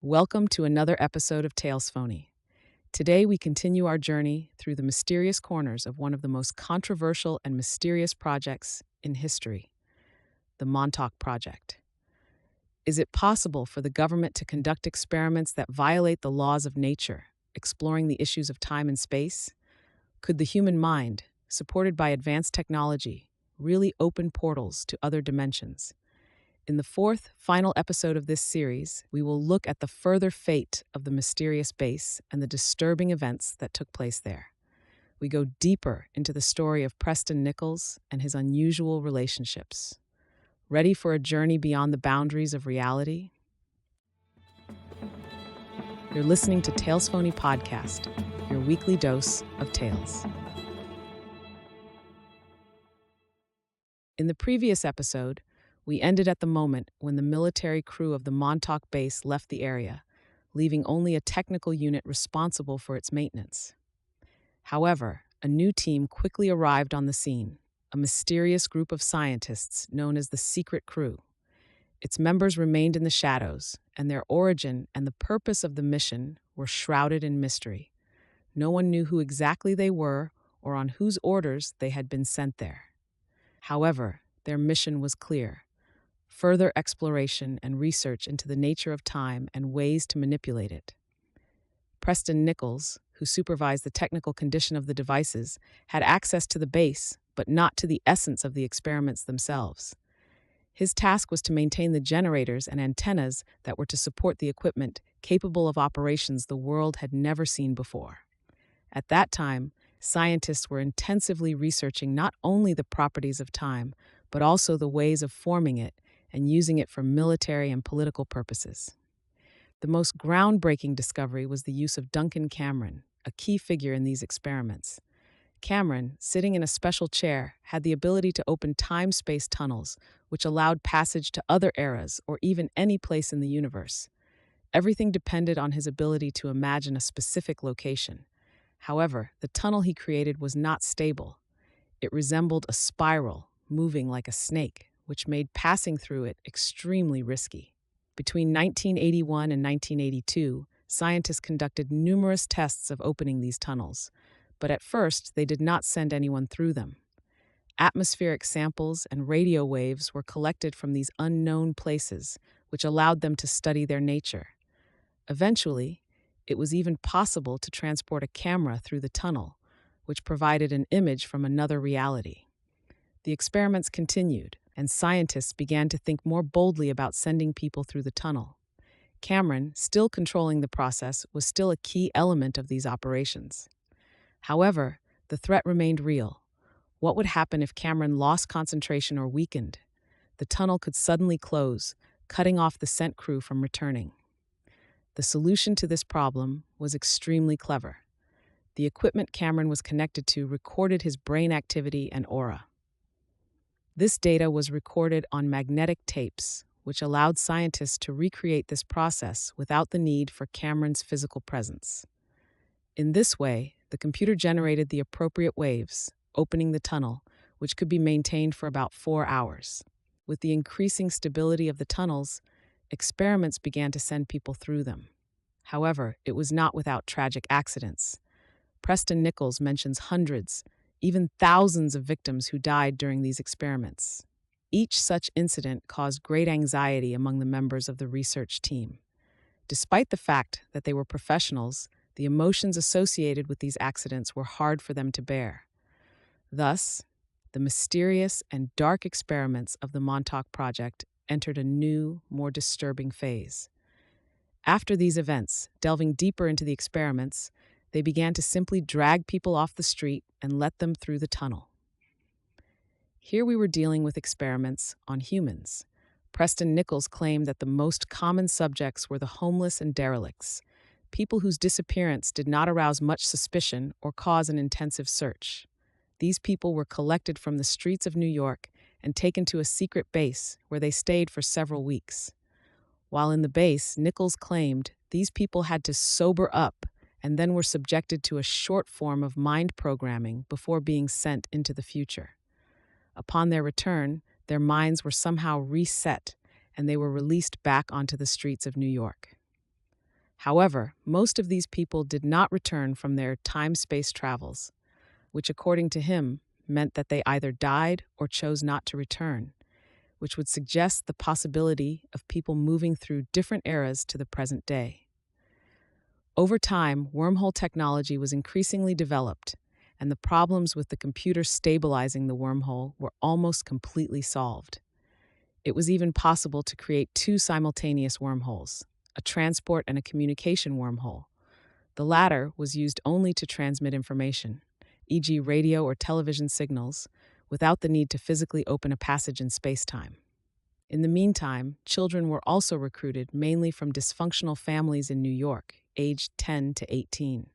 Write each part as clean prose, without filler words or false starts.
Welcome to another episode of Talesphony. Today we continue our journey through the mysterious corners of one of the most controversial and mysterious projects in history, the Montauk Project. Is it possible for the government to conduct experiments that violate the laws of nature, exploring the issues of time and space? Could the human mind, supported by advanced technology, really open portals to other dimensions? In the fourth, final episode of this series, we will look at the further fate of the mysterious base and the disturbing events that took place there. We go deeper into the story of Preston Nichols and his unusual relationships. Ready for a journey beyond the boundaries of reality? You're listening to Talesphony Podcast, your weekly dose of tales. In the previous episode, we ended at the moment when the military crew of the Montauk base left the area, leaving only a technical unit responsible for its maintenance. However, a new team quickly arrived on the scene, a mysterious group of scientists known as the Secret Crew. Its members remained in the shadows, and their origin and the purpose of the mission were shrouded in mystery. No one knew who exactly they were or on whose orders they had been sent there. However, their mission was clear: further exploration and research into the nature of time and ways to manipulate it. Preston Nichols, who supervised the technical condition of the devices, had access to the base, but not to the essence of the experiments themselves. His task was to maintain the generators and antennas that were to support the equipment capable of operations the world had never seen before. At that time, scientists were intensively researching not only the properties of time, but also the ways of forming it and using it for military and political purposes. The most groundbreaking discovery was the use of Duncan, a key figure in these experiments. Cameron, sitting in a special chair, had the ability to open time-space tunnels, which allowed passage to other eras or even any place in the universe. Everything depended on his ability to imagine a specific location. However, the tunnel he created was not stable. It resembled a spiral, moving like a snake, which made passing through it extremely risky. Between 1981 and 1982, scientists conducted numerous tests of opening these tunnels, but at first they did not send anyone through them. Atmospheric samples and radio waves were collected from these unknown places, which allowed them to study their nature. Eventually, it was even possible to transport a camera through the tunnel, which provided an image from another reality. The experiments continued, and scientists began to think more boldly about sending people through the tunnel. Cameron, still controlling the process, was still a key element of these operations. However, the threat remained real. What would happen if Cameron lost concentration or weakened? The tunnel could suddenly close, cutting off the sent crew from returning. The solution to this problem was extremely clever. The equipment Cameron was connected to recorded his brain activity and aura. This data was recorded on magnetic tapes, which allowed scientists to recreate this process without the need for Cameron's physical presence. In this way, the computer generated the appropriate waves, opening the tunnel, which could be maintained for about 4 hours. With the increasing stability of the tunnels, experiments began to send people through them. However, it was not without tragic accidents. Preston Nichols mentions hundreds, even thousands of victims who died during these experiments. Each such incident caused great anxiety among the members of the research team. Despite the fact that they were professionals, the emotions associated with these accidents were hard for them to bear. Thus, the mysterious and dark experiments of the Montauk Project entered a new, more disturbing phase. After these events, delving deeper into the experiments, they began to simply drag people off the street and let them through the tunnel. Here we were dealing with experiments on humans. Preston Nichols claimed that the most common subjects were the homeless and derelicts, people whose disappearance did not arouse much suspicion or cause an intensive search. These people were collected from the streets of New York and taken to a secret base where they stayed for several weeks. While in the base, Nichols claimed these people had to sober up and then were subjected to a short form of mind programming before being sent into the future. Upon their return, their minds were somehow reset, and they were released back onto the streets of New York. However, most of these people did not return from their time-space travels, which according to him meant that they either died or chose not to return, which would suggest the possibility of people moving through different eras to the present day. Over time, wormhole technology was increasingly developed, and the problems with the computer stabilizing the wormhole were almost completely solved. It was even possible to create two simultaneous wormholes, a transport and a communication wormhole. The latter was used only to transmit information, e.g., radio or television signals, without the need to physically open a passage in space-time. In the meantime, children were also recruited mainly from dysfunctional families in New York, aged 10 to 18.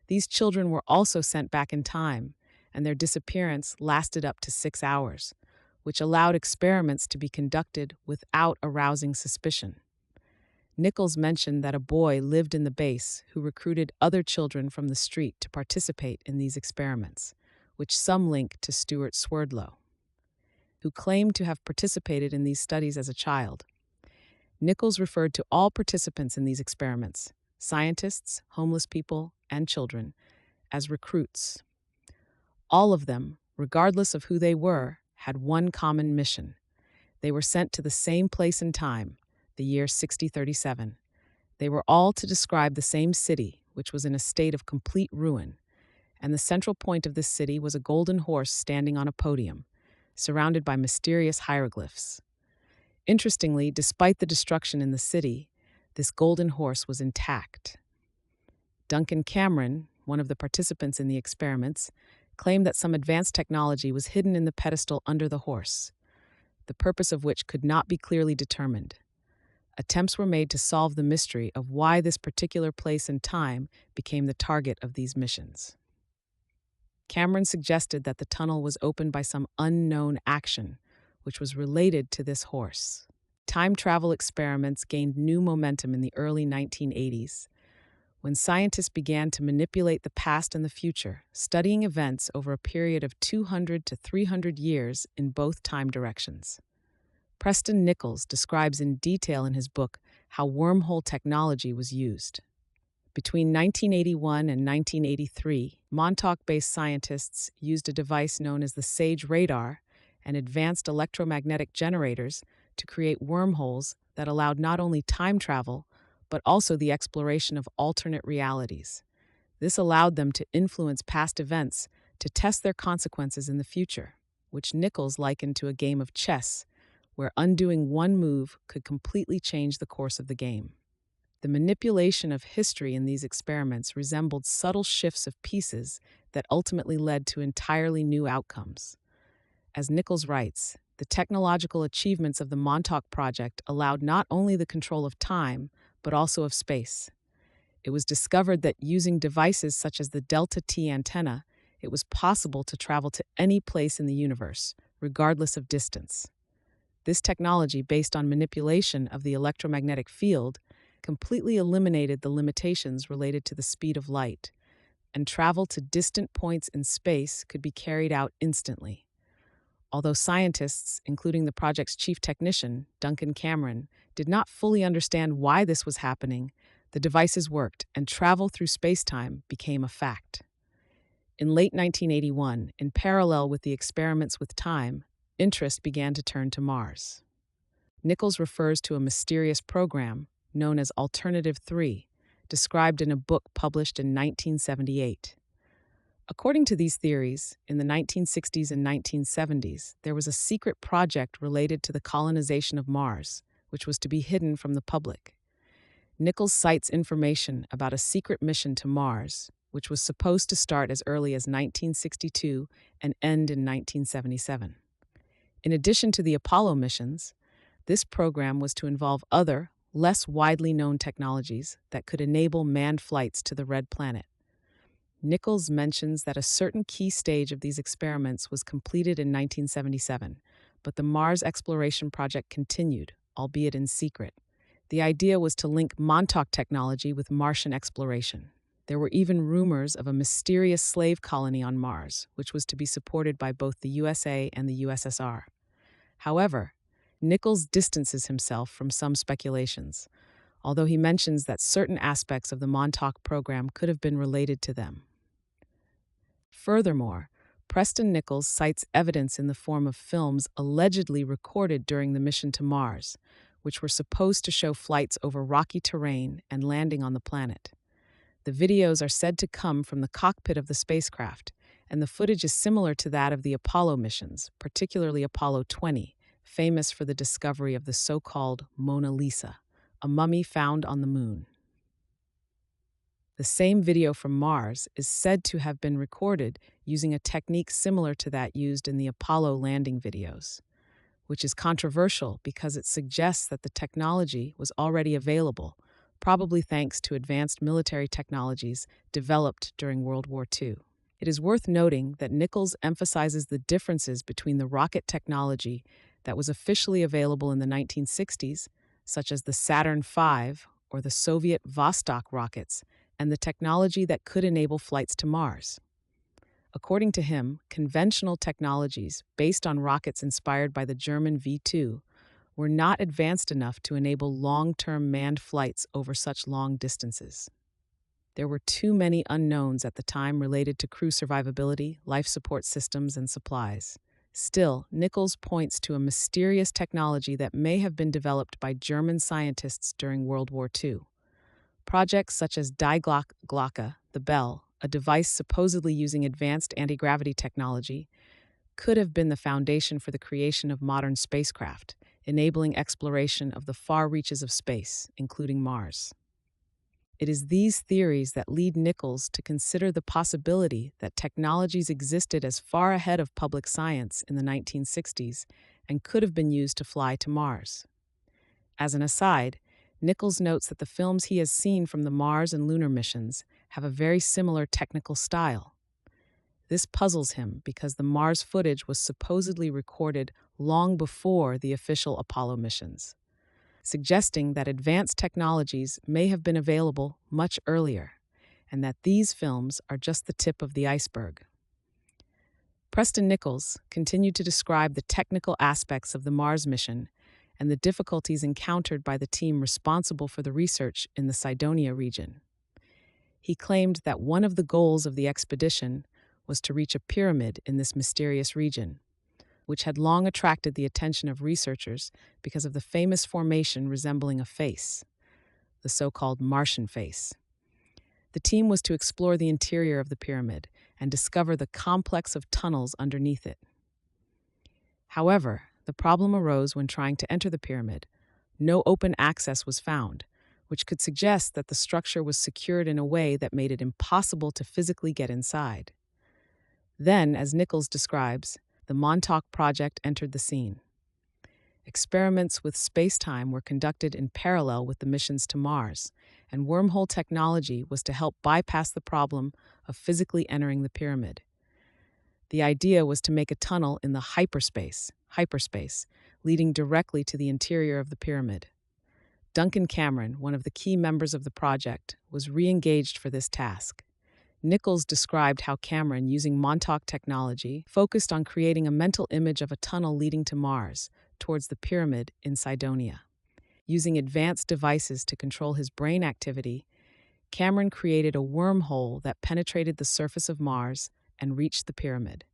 These children were also sent back in time, and their disappearance lasted up to 6 hours, which allowed experiments to be conducted without arousing suspicion. Nichols mentioned that a boy lived in the base who recruited other children from the street to participate in these experiments, which some link to Stuart Swerdlow, who claimed to have participated in these studies as a child. Nichols referred to all participants in these experiments, scientists, homeless people, and children, as recruits. All of them, regardless of who they were, had one common mission. They were sent to the same place and time, the year 6037. They were all to describe the same city, which was in a state of complete ruin, and the central point of this city was a golden horse standing on a podium, surrounded by mysterious hieroglyphs. Interestingly, despite the destruction in the city, this golden horse was intact. Duncan Cameron, one of the participants in the experiments, claimed that some advanced technology was hidden in the pedestal under the horse, the purpose of which could not be clearly determined. Attempts were made to solve the mystery of why this particular place and time became the target of these missions. Cameron suggested that the tunnel was opened by some unknown action, which was related to this horse. Time travel experiments gained new momentum in the early 1980s, when scientists began to manipulate the past and the future, studying events over a period of 200 to 300 years in both time directions. Preston Nichols describes in detail in his book how wormhole technology was used. Between 1981 and 1983, Montauk-based scientists used a device known as the SAGE radar and advanced electromagnetic generators to create wormholes that allowed not only time travel, but also the exploration of alternate realities. This allowed them to influence past events to test their consequences in the future, which Nichols likened to a game of chess, where undoing one move could completely change the course of the game. The manipulation of history in these experiments resembled subtle shifts of pieces that ultimately led to entirely new outcomes. As Nichols writes, the technological achievements of the Montauk Project allowed not only the control of time, but also of space. It was discovered that using devices such as the Delta T antenna, it was possible to travel to any place in the universe, regardless of distance. This technology, based on manipulation of the electromagnetic field, completely eliminated the limitations related to the speed of light, and travel to distant points in space could be carried out instantly. Although scientists, including the project's chief technician, Duncan Cameron, did not fully understand why this was happening, the devices worked and travel through space-time became a fact. In late 1981, in parallel with the experiments with time, interest began to turn to Mars. Nichols refers to a mysterious program known as Alternative 3, described in a book published in 1978. According to these theories, in the 1960s and 1970s, there was a secret project related to the colonization of Mars, which was to be hidden from the public. Nichols cites information about a secret mission to Mars, which was supposed to start as early as 1962 and end in 1977. In addition to the Apollo missions, this program was to involve other, less widely known technologies that could enable manned flights to the Red Planet. Nichols mentions that a certain key stage of these experiments was completed in 1977, but the Mars exploration project continued, albeit in secret. The idea was to link Montauk technology with Martian exploration. There were even rumors of a mysterious slave colony on Mars, which was to be supported by both the USA and the USSR. However, Nichols distances himself from some speculations, although he mentions that certain aspects of the Montauk program could have been related to them. Furthermore, Preston Nichols cites evidence in the form of films allegedly recorded during the mission to Mars, which were supposed to show flights over rocky terrain and landing on the planet. The videos are said to come from the cockpit of the spacecraft, and the footage is similar to that of the Apollo missions, particularly Apollo 20, famous for the discovery of the so-called Mona Lisa, a mummy found on the moon. The same video from Mars is said to have been recorded using a technique similar to that used in the Apollo landing videos, which is controversial because it suggests that the technology was already available, probably thanks to advanced military technologies developed during World War II. It is worth noting that Nichols emphasizes the differences between the rocket technology that was officially available in the 1960s, such as the Saturn V or the Soviet Vostok rockets, and the technology that could enable flights to Mars. According to him, conventional technologies based on rockets inspired by the German V-2 were not advanced enough to enable long-term manned flights over such long distances. There were too many unknowns at the time related to crew survivability, life support systems, and supplies. Still, Nichols points to a mysterious technology that may have been developed by German scientists during World War II. Projects such as Die Glocke, the Bell, a device supposedly using advanced anti-gravity technology, could have been the foundation for the creation of modern spacecraft, enabling exploration of the far reaches of space, including Mars. It is these theories that lead Nichols to consider the possibility that technologies existed as far ahead of public science in the 1960s and could have been used to fly to Mars. As an aside, Nichols notes that the films he has seen from the Mars and lunar missions have a very similar technical style. This puzzles him because the Mars footage was supposedly recorded long before the official Apollo missions, suggesting that advanced technologies may have been available much earlier, and that these films are just the tip of the iceberg. Preston Nichols continued to describe the technical aspects of the Mars mission and the difficulties encountered by the team responsible for the research in the Cydonia region. He claimed that one of the goals of the expedition was to reach a pyramid in this mysterious region, which had long attracted the attention of researchers because of the famous formation resembling a face, the so-called Martian face. The team was to explore the interior of the pyramid and discover the complex of tunnels underneath it. However, the problem arose when trying to enter the pyramid. No open access was found, which could suggest that the structure was secured in a way that made it impossible to physically get inside. Then, as Nichols describes, the Montauk Project entered the scene. Experiments with space-time were conducted in parallel with the missions to Mars, and wormhole technology was to help bypass the problem of physically entering the pyramid. The idea was to make a tunnel in the hyperspace, leading directly to the interior of the pyramid. Duncan Cameron, one of the key members of the project, was re-engaged for this task. Nichols described how Cameron, using Montauk technology, focused on creating a mental image of a tunnel leading to Mars, towards the pyramid in Cydonia. Using advanced devices to control his brain activity, Cameron created a wormhole that penetrated the surface of Mars and reached the pyramid.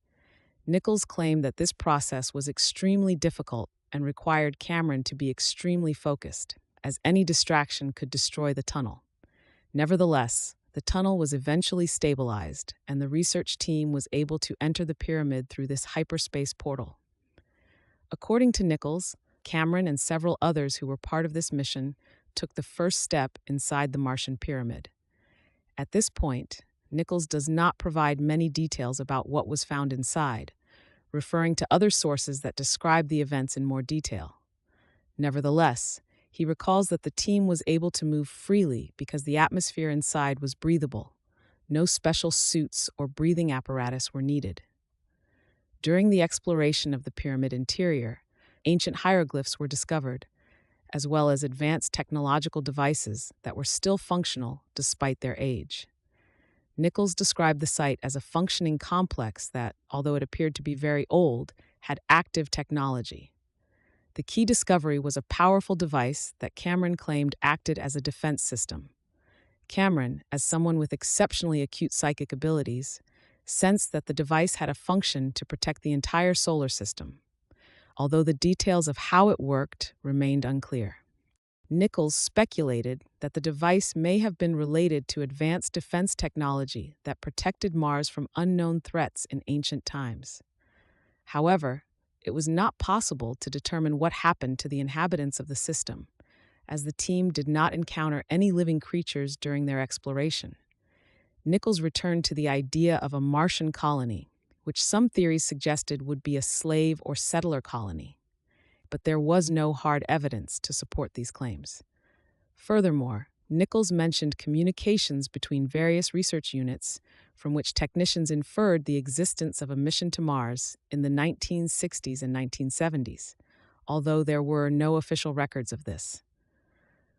Nichols claimed that this process was extremely difficult and required Cameron to be extremely focused, as any distraction could destroy the tunnel. Nevertheless, the tunnel was eventually stabilized, and the research team was able to enter the pyramid through this hyperspace portal. According to Nichols, Cameron and several others who were part of this mission took the first step inside the Martian pyramid. At this point, Nichols does not provide many details about what was found inside, referring to other sources that describe the events in more detail. Nevertheless, he recalls that the team was able to move freely because the atmosphere inside was breathable. No special suits or breathing apparatus were needed. During the exploration of the pyramid interior, ancient hieroglyphs were discovered, as well as advanced technological devices that were still functional despite their age. Nichols described the site as a functioning complex that, although it appeared to be very old, had active technology. The key discovery was a powerful device that Cameron claimed acted as a defense system. Cameron, as someone with exceptionally acute psychic abilities, sensed that the device had a function to protect the entire solar system, although the details of how it worked remained unclear. Nichols speculated that the device may have been related to advanced defense technology that protected Mars from unknown threats in ancient times. However, it was not possible to determine what happened to the inhabitants of the system, as the team did not encounter any living creatures during their exploration. Nichols returned to the idea of a Martian colony, which some theories suggested would be a slave or settler colony, but there was no hard evidence to support these claims. Furthermore, Nichols mentioned communications between various research units from which technicians inferred the existence of a mission to Mars in the 1960s and 1970s, although there were no official records of this.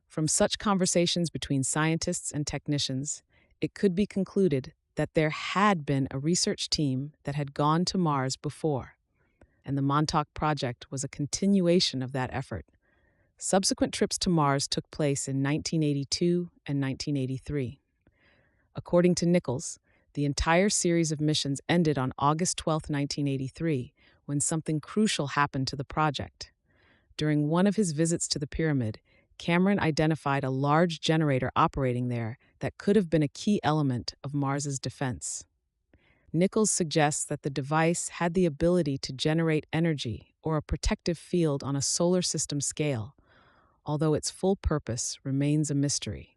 From such conversations between scientists and technicians, it could be concluded that there had been a research team that had gone to Mars before, and the Montauk Project was a continuation of that effort. Subsequent trips to Mars took place in 1982 and 1983. According to Nichols, the entire series of missions ended on August 12, 1983, when something crucial happened to the project. During one of his visits to the pyramid, Cameron identified a large generator operating there that could have been a key element of Mars's defense. Nichols suggests that the device had the ability to generate energy or a protective field on a solar system scale, although its full purpose remains a mystery.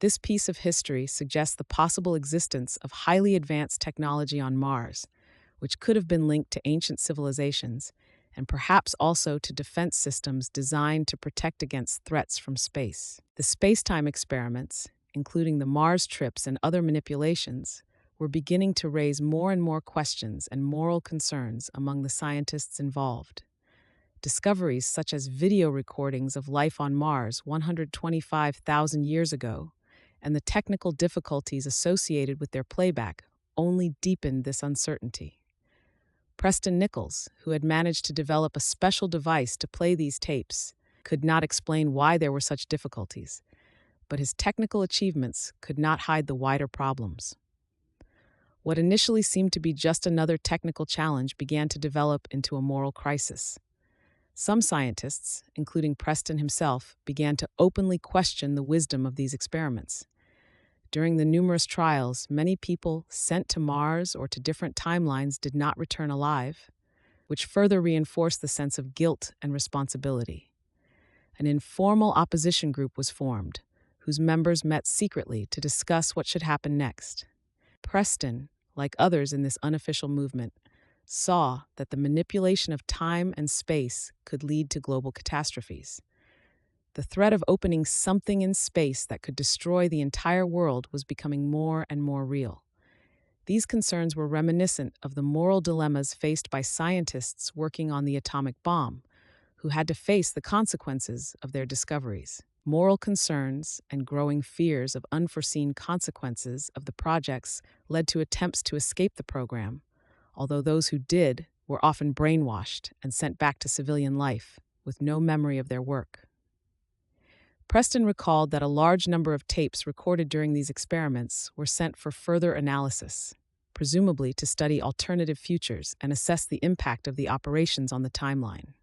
This piece of history suggests the possible existence of highly advanced technology on Mars, which could have been linked to ancient civilizations and perhaps also to defense systems designed to protect against threats from space. The space-time experiments, including the Mars trips and other manipulations, were beginning to raise more and more questions and moral concerns among the scientists involved. Discoveries such as video recordings of life on Mars 125,000 years ago and the technical difficulties associated with their playback only deepened this uncertainty. Preston Nichols, who had managed to develop a special device to play these tapes, could not explain why there were such difficulties, but his technical achievements could not hide the wider problems. What initially seemed to be just another technical challenge began to develop into a moral crisis. Some scientists, including Preston himself, began to openly question the wisdom of these experiments. During the numerous trials, many people sent to Mars or to different timelines did not return alive, which further reinforced the sense of guilt and responsibility. An informal opposition group was formed, whose members met secretly to discuss what should happen next. Preston, like others in this unofficial movement, saw that the manipulation of time and space could lead to global catastrophes. The threat of opening something in space that could destroy the entire world was becoming more and more real. These concerns were reminiscent of the moral dilemmas faced by scientists working on the atomic bomb, who had to face the consequences of their discoveries. Moral concerns and growing fears of unforeseen consequences of the projects led to attempts to escape the program, although those who did were often brainwashed and sent back to civilian life with no memory of their work. Preston recalled that a large number of tapes recorded during these experiments were sent for further analysis, presumably to study alternative futures and assess the impact of the operations on the timeline.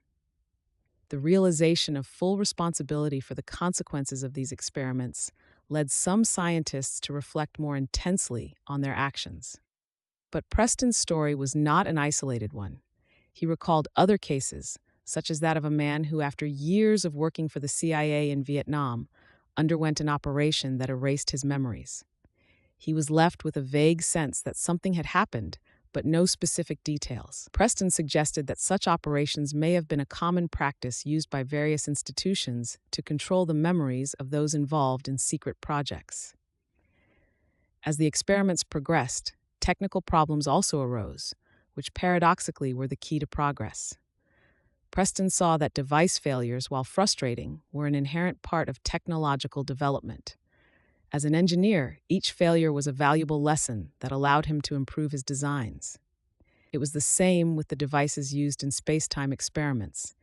The realization of full responsibility for the consequences of these experiments led some scientists to reflect more intensely on their actions. But Preston's story was not an isolated one. He recalled other cases, such as that of a man who, after years of working for the CIA in Vietnam, underwent an operation that erased his memories. He was left with a vague sense that something had happened, but no specific details. Preston suggested that such operations may have been a common practice used by various institutions to control the memories of those involved in secret projects. As the experiments progressed, technical problems also arose, which paradoxically were the key to progress. Preston saw that device failures, while frustrating, were an inherent part of technological development. As an engineer, each failure was a valuable lesson that allowed him to improve his designs. It was the same with the devices used in space-time experiments.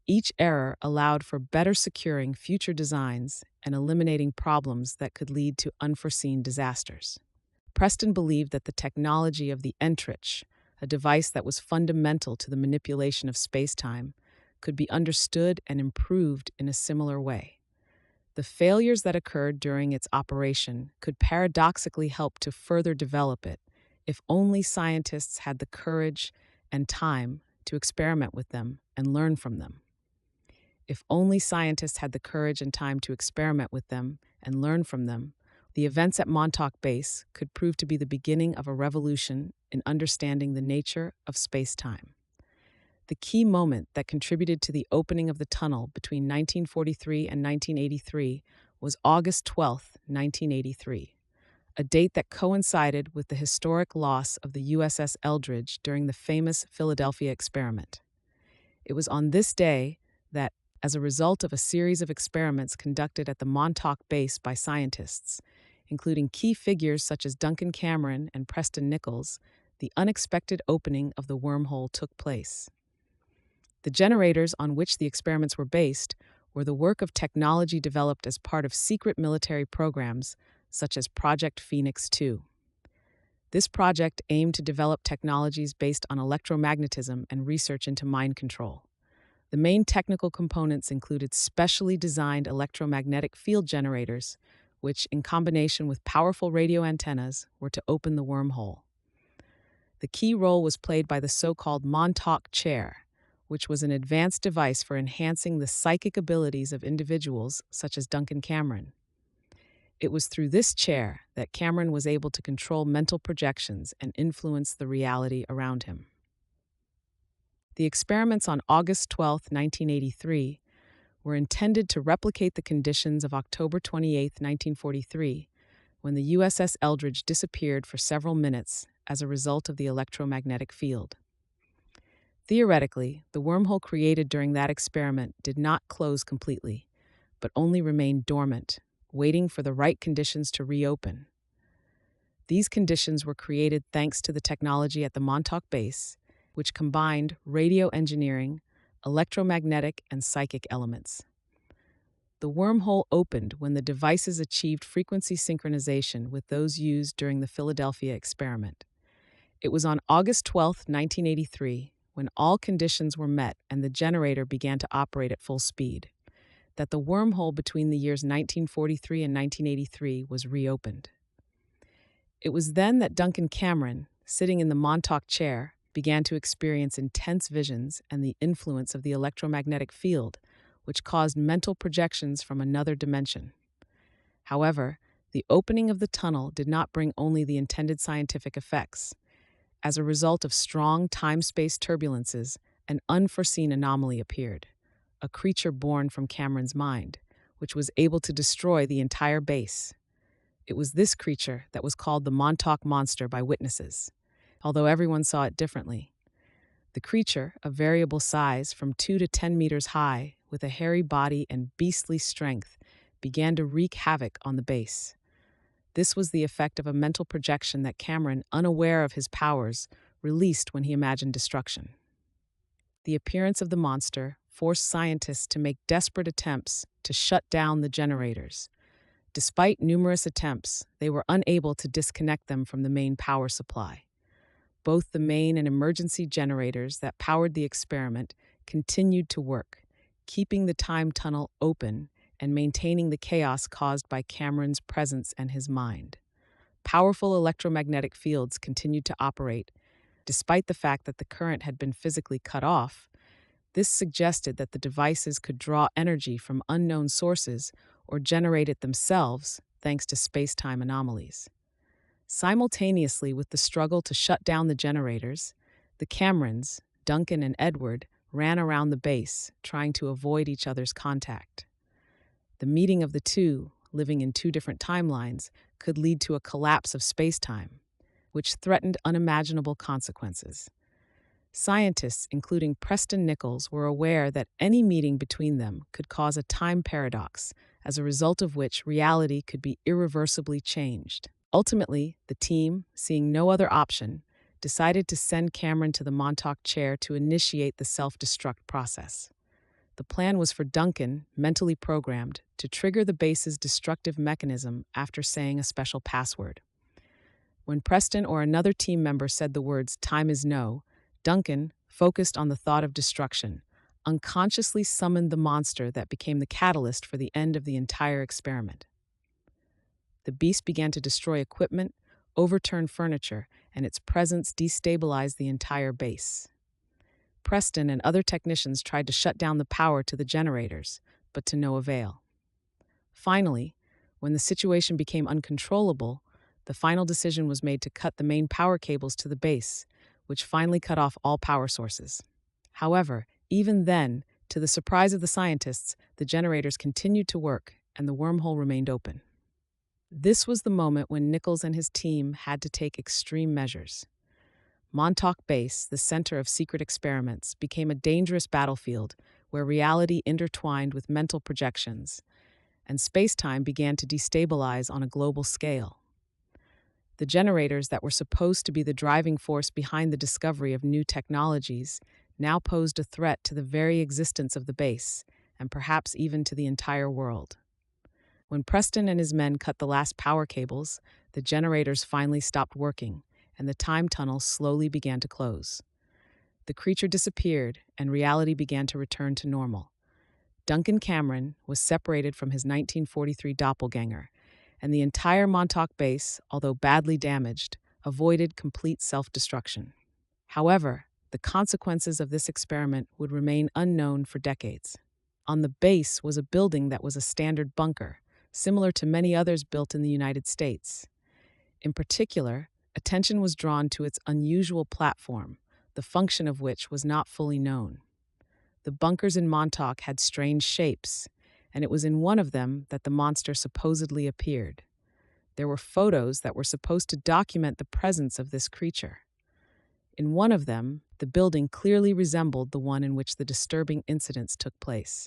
Each error allowed for better securing future designs and eliminating problems that could lead to unforeseen disasters. Preston believed that the technology of the Entrich, a device that was fundamental to the manipulation of spacetime, could be understood and improved in a similar way. The failures that occurred during its operation could paradoxically help to further develop it if only scientists had the courage and time to experiment with them and learn from them. If only scientists had the courage and time to experiment with them and learn from them, the events at Montauk Base could prove to be the beginning of a revolution in understanding the nature of space-time. The key moment that contributed to the opening of the tunnel between 1943 and 1983 was August 12, 1983, a date that coincided with the historic loss of the USS Eldridge during the famous Philadelphia experiment. It was on this day that, as a result of a series of experiments conducted at the Montauk base by scientists, including key figures such as Duncan Cameron and Preston Nichols, the unexpected opening of the wormhole took place. The generators on which the experiments were based were the work of technology developed as part of secret military programs such as Project Phoenix 2. This project aimed to develop technologies based on electromagnetism and research into mind control. The main technical components included specially designed electromagnetic field generators, which, in combination with powerful radio antennas, were to open the wormhole. The key role was played by the so-called Montauk chair, which was an advanced device for enhancing the psychic abilities of individuals such as Duncan Cameron. It was through this chair that Cameron was able to control mental projections and influence the reality around him. The experiments on August 12, 1983, were intended to replicate the conditions of October 28, 1943, when the USS Eldridge disappeared for several minutes as a result of the electromagnetic field. Theoretically, the wormhole created during that experiment did not close completely, but only remained dormant, waiting for the right conditions to reopen. These conditions were created thanks to the technology at the Montauk base, which combined radio engineering, electromagnetic, and psychic elements. The wormhole opened when the devices achieved frequency synchronization with those used during the Philadelphia experiment. It was on August 12, 1983, when all conditions were met and the generator began to operate at full speed, that the wormhole between the years 1943 and 1983 was reopened. It was then that Duncan Cameron, sitting in the Montauk chair, began to experience intense visions and the influence of the electromagnetic field, which caused mental projections from another dimension. However, the opening of the tunnel did not bring only the intended scientific effects. As a result of strong time-space turbulences, an unforeseen anomaly appeared, a creature born from Cameron's mind, which was able to destroy the entire base. It was this creature that was called the Montauk Monster by witnesses, although everyone saw it differently. The creature, of variable size from 2 to 10 meters high, with a hairy body and beastly strength, began to wreak havoc on the base. This was the effect of a mental projection that Cameron, unaware of his powers, released when he imagined destruction. The appearance of the monster forced scientists to make desperate attempts to shut down the generators. Despite numerous attempts, they were unable to disconnect them from the main power supply. Both the main and emergency generators that powered the experiment continued to work, keeping the time tunnel open and maintaining the chaos caused by Cameron's presence and his mind. Powerful electromagnetic fields continued to operate, despite the fact that the current had been physically cut off. This suggested that the devices could draw energy from unknown sources or generate it themselves thanks to space-time anomalies. Simultaneously with the struggle to shut down the generators, the Camerons, Duncan and Edward, ran around the base, trying to avoid each other's contact. The meeting of the two, living in two different timelines, could lead to a collapse of space-time, which threatened unimaginable consequences. Scientists, including Preston Nichols, were aware that any meeting between them could cause a time paradox, as a result of which reality could be irreversibly changed. Ultimately, the team, seeing no other option, decided to send Cameron to the Montauk chair to initiate the self-destruct process. The plan was for Duncan, mentally programmed, to trigger the base's destructive mechanism after saying a special password. When Preston or another team member said the words "time is no," Duncan, focused on the thought of destruction, unconsciously summoned the monster that became the catalyst for the end of the entire experiment. The beast began to destroy equipment, overturn furniture, and its presence destabilized the entire base. Preston and other technicians tried to shut down the power to the generators, but to no avail. Finally, when the situation became uncontrollable, the final decision was made to cut the main power cables to the base, which finally cut off all power sources. However, even then, to the surprise of the scientists, the generators continued to work and the wormhole remained open. This was the moment when Nichols and his team had to take extreme measures. Montauk Base, the center of secret experiments, became a dangerous battlefield where reality intertwined with mental projections, and space-time began to destabilize on a global scale. The generators that were supposed to be the driving force behind the discovery of new technologies now posed a threat to the very existence of the base, and perhaps even to the entire world. When Preston and his men cut the last power cables, the generators finally stopped working, and the time tunnel slowly began to close. The creature disappeared, and reality began to return to normal. Duncan Cameron was separated from his 1943 doppelganger, and the entire Montauk base, although badly damaged, avoided complete self-destruction. However, the consequences of this experiment would remain unknown for decades. On the base was a building that was a standard bunker, similar to many others built in the United States. In particular, attention was drawn to its unusual platform, the function of which was not fully known. The bunkers in Montauk had strange shapes, and it was in one of them that the monster supposedly appeared. There were photos that were supposed to document the presence of this creature. In one of them, the building clearly resembled the one in which the disturbing incidents took place.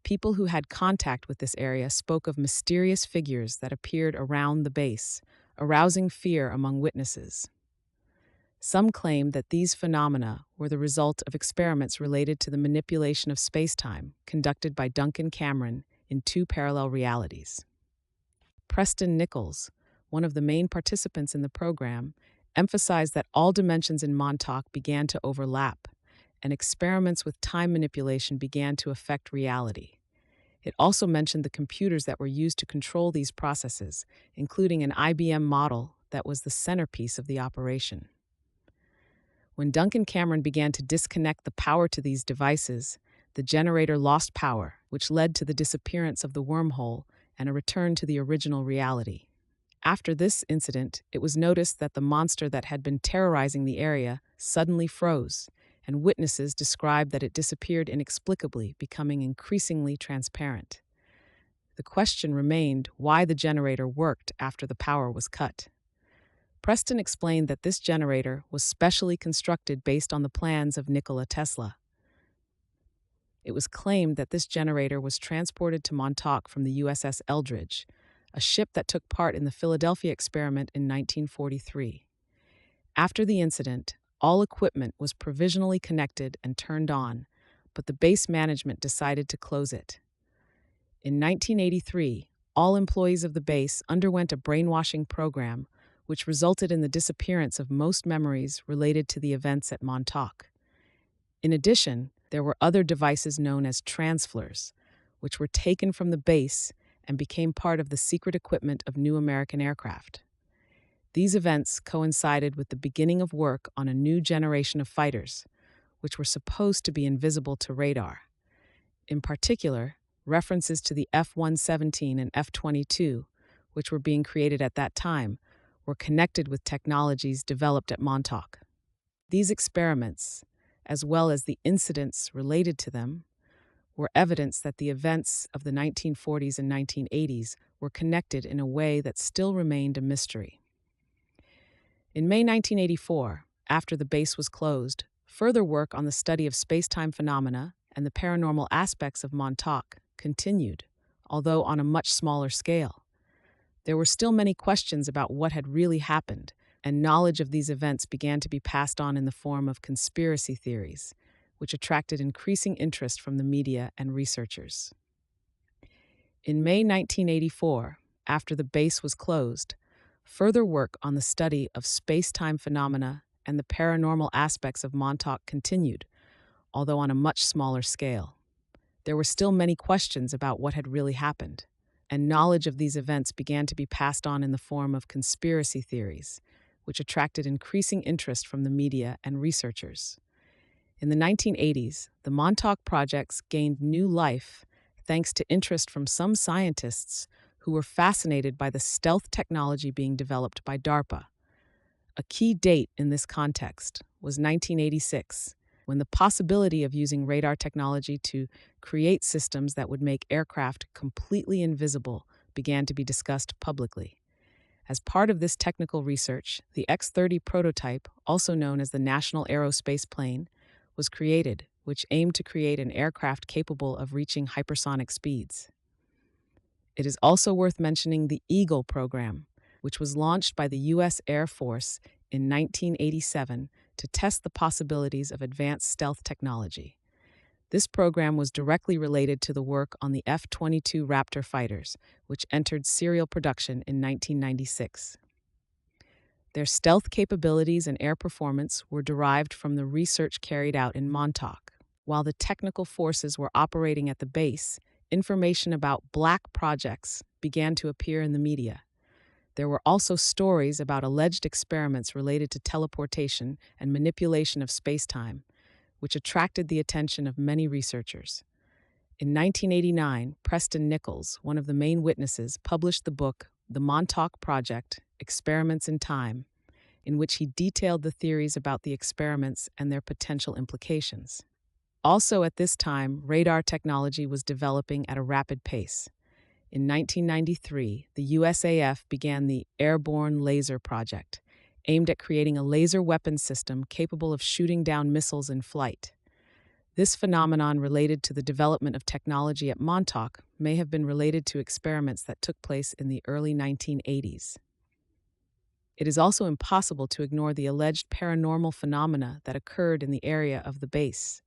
People who had contact with this area spoke of mysterious figures that appeared around the base, arousing fear among witnesses. Some claimed that these phenomena were the result of experiments related to the manipulation of spacetime conducted by Duncan Cameron in two parallel realities. Preston Nichols, one of the main participants in the program, emphasized that all dimensions in Montauk began to overlap, and experiments with time manipulation began to affect reality. It also mentioned the computers that were used to control these processes, including an IBM model that was the centerpiece of the operation. When Duncan Cameron began to disconnect the power to these devices, the generator lost power, which led to the disappearance of the wormhole and a return to the original reality. After this incident, it was noticed that the monster that had been terrorizing the area suddenly froze, and witnesses described that it disappeared inexplicably, becoming increasingly transparent. The question remained why the generator worked after the power was cut. Preston explained that this generator was specially constructed based on the plans of Nikola Tesla. It was claimed that this generator was transported to Montauk from the USS Eldridge, a ship that took part in the Philadelphia experiment in 1943. After the incident, all equipment was provisionally connected and turned on, but the base management decided to close it. In 1983, all employees of the base underwent a brainwashing program, which resulted in the disappearance of most memories related to the events at Montauk. In addition, there were other devices known as transfers, which were taken from the base and became part of the secret equipment of new American aircraft. These events coincided with the beginning of work on a new generation of fighters, which were supposed to be invisible to radar. In particular, references to the F-117 and F-22, which were being created at that time, were connected with technologies developed at Montauk. These experiments, as well as the incidents related to them, were evidence that the events of the 1940s and 1980s were connected in a way that still remained a mystery. In May 1984, after the base was closed, further work on the study of space-time phenomena and the paranormal aspects of Montauk continued, although on a much smaller scale. There were still many questions about what had really happened, and knowledge of these events began to be passed on in the form of conspiracy theories, which attracted increasing interest from the media and researchers. In May 1984, after the base was closed, further work on the study of space-time phenomena and the paranormal aspects of Montauk continued, although on a much smaller scale. There were still many questions about what had really happened, and knowledge of these events began to be passed on in the form of conspiracy theories, which attracted increasing interest from the media and researchers. In the 1980s, the Montauk Projects gained new life thanks to interest from some scientists who were fascinated by the stealth technology being developed by DARPA. A key date in this context was 1986, when the possibility of using radar technology to create systems that would make aircraft completely invisible began to be discussed publicly. As part of this technical research, the X-30 prototype, also known as the National Aerospace Plane, was created, which aimed to create an aircraft capable of reaching hypersonic speeds. It is also worth mentioning the Eagle program, which was launched by the U.S. Air Force in 1987 to test the possibilities of advanced stealth technology. This program was directly related to the work on the F-22 Raptor fighters, which entered serial production in 1996. Their stealth capabilities and air performance were derived from the research carried out in Montauk. While the technical forces were operating at the base, information about black projects began to appear in the media. There were also stories about alleged experiments related to teleportation and manipulation of space-time, which attracted the attention of many researchers. In 1989, Preston Nichols, one of the main witnesses, published the book The Montauk Project, Experiments in Time, in which he detailed the theories about the experiments and their potential implications. Also at this time, radar technology was developing at a rapid pace. In 1993, the USAF began the Airborne Laser Project, aimed at creating a laser weapon system capable of shooting down missiles in flight. This phenomenon related to the development of technology at Montauk may have been related to experiments that took place in the early 1980s. It is also impossible to ignore the alleged paranormal phenomena that occurred in the area of the base.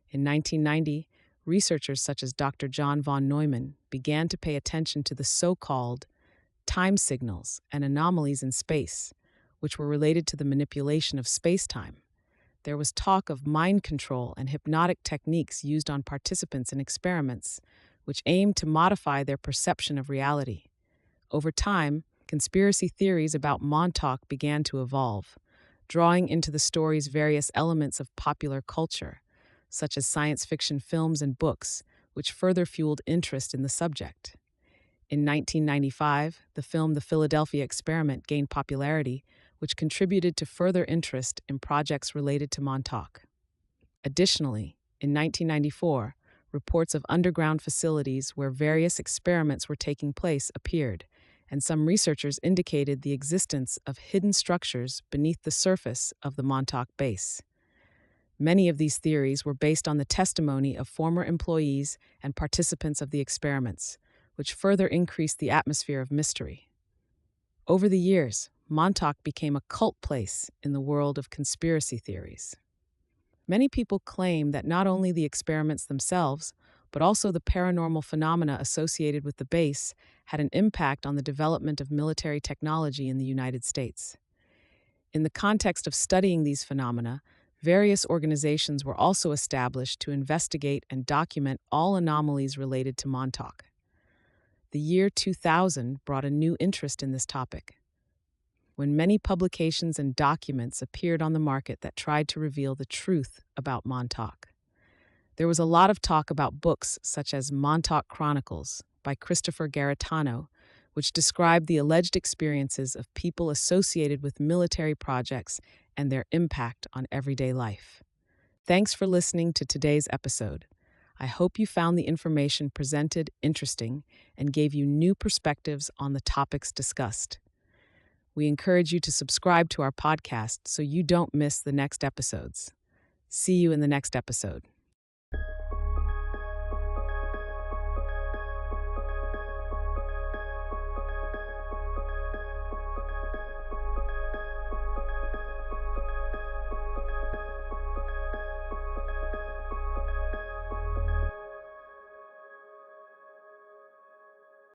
In 1990, researchers such as Dr. John von Neumann began to pay attention to the so-called time signals and anomalies in space, which were related to the manipulation of space-time. There was talk of mind control and hypnotic techniques used on participants in experiments, which aimed to modify their perception of reality. Over time, conspiracy theories about Montauk began to evolve, drawing into the stories various elements of popular culture, such as science fiction films and books, which further fueled interest in the subject. In 1995, the film The Philadelphia Experiment gained popularity, which contributed to further interest in projects related to Montauk. Additionally, in 1994, reports of underground facilities where various experiments were taking place appeared, and some researchers indicated the existence of hidden structures beneath the surface of the Montauk base. Many of these theories were based on the testimony of former employees and participants of the experiments, which further increased the atmosphere of mystery. Over the years, Montauk became a cult place in the world of conspiracy theories. Many people claim that not only the experiments themselves, but also the paranormal phenomena associated with the base had an impact on the development of military technology in the United States. In the context of studying these phenomena, various organizations were also established to investigate and document all anomalies related to Montauk. The year 2000 brought a new interest in this topic, when many publications and documents appeared on the market that tried to reveal the truth about Montauk. There was a lot of talk about books such as Montauk Chronicles by Christopher Garetano, which described the alleged experiences of people associated with military projects and their impact on everyday life. Thanks for listening to today's episode. I hope you found the information presented interesting and gave you new perspectives on the topics discussed. We encourage you to subscribe to our podcast so you don't miss the next episodes. See you in the next episode.